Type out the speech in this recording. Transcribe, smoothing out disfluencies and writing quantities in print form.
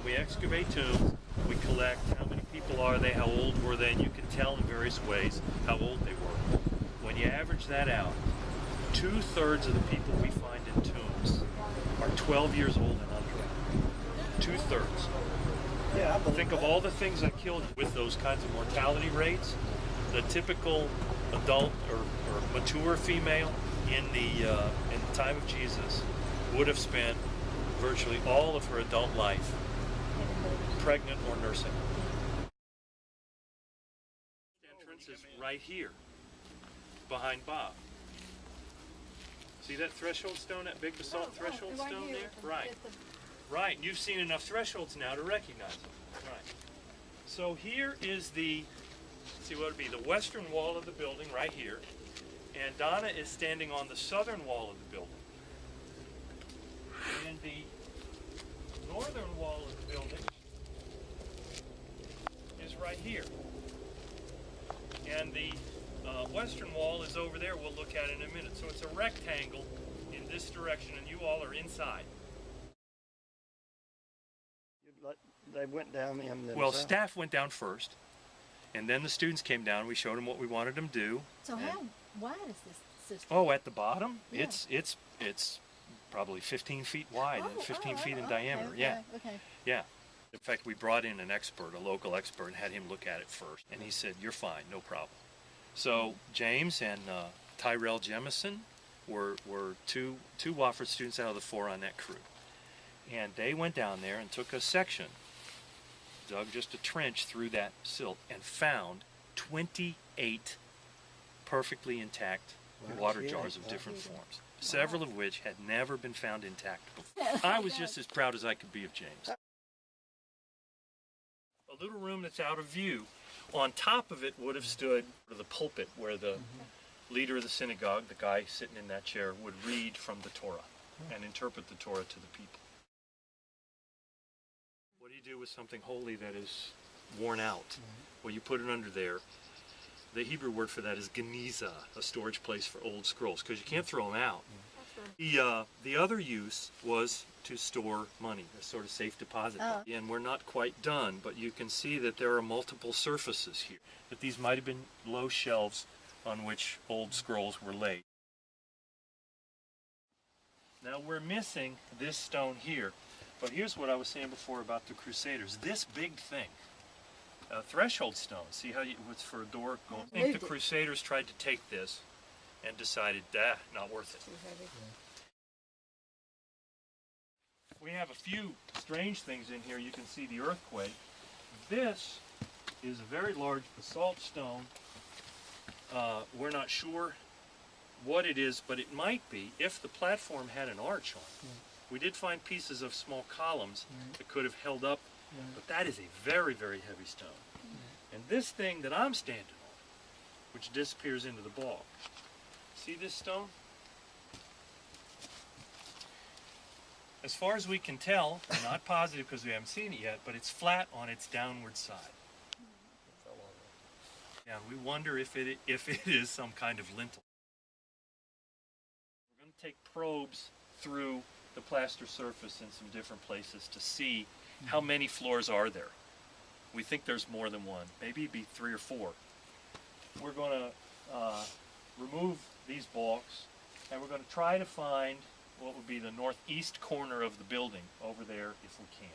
we excavate tombs, we collect how many people are they, how old were they, and you can tell in various ways how old they were. When you average that out, 2/3 of the people we find in tombs are 12 years old and under. 2/3. Yeah, Think of all the things that killed you with those kinds of mortality rates. The typical adult or mature female in the time of Jesus would have spent virtually all of her adult life pregnant or nursing. The entrance is right here, behind Bob. See that threshold stone, that big basalt threshold stone there? Right. Right, you've seen enough thresholds now to recognize them. Right. So here is the, see what would be the western wall of the building right here. And Donna is standing on the southern wall of the building. And the northern wall of the building is right here. And the western wall is over there, we'll look at it in a minute. So it's a rectangle in this direction, and you all are inside. They went down in themselves. Well, staff went down first, and then the students came down. We showed them what we wanted them to do. So how wide is this system? Oh, at the bottom, Yeah. it's probably 15 feet wide and 15 feet in diameter. Okay, yeah. Okay. Yeah. In fact, we brought in an expert, a local expert, and had him look at it first. And he said, "You're fine, no problem." So James and Tyrell Jemison were two Wofford students out of the 4 on that crew. And they went down there and took a section, dug just a trench through that silt, and found 28 perfectly intact water jars of different forms, several of which had never been found intact before. I was just as proud as I could be of James. A little room that's out of view. On top of it would have stood the pulpit where the leader of the synagogue, the guy sitting in that chair, would read from the Torah and interpret the Torah to the people. What do you do with something holy that is worn out? Well, you put it under there. The Hebrew word for that is geniza, a storage place for old scrolls, because you can't throw them out. The other use was to store money, a sort of safe deposit. And we're not quite done, but you can see that there are multiple surfaces here. That these might have been low shelves on which old scrolls were laid. Now we're missing this stone here, but here's what I was saying before about the Crusaders. This big thing, a threshold stone, see how it's for a door? I think the Crusaders tried to take this and decided, not worth it. We have a few strange things in here. You can see the earthquake. This is a very large basalt stone. We're not sure what it is, but it might be if the platform had an arch on it. We did find pieces of small columns that could have held up, but that is a very, very heavy stone. And this thing that I'm standing on, which disappears into the bog, see this stone? As far as we can tell, we're not positive because we haven't seen it yet, but it's flat on its downward side. And we wonder if it is some kind of lintel. We're going to take probes through the plaster surface in some different places to see how many floors are there. We think there's more than one, maybe it'd be 3 or 4. We're going to remove these balks, and we're going to try to find what would be the northeast corner of the building over there if we can.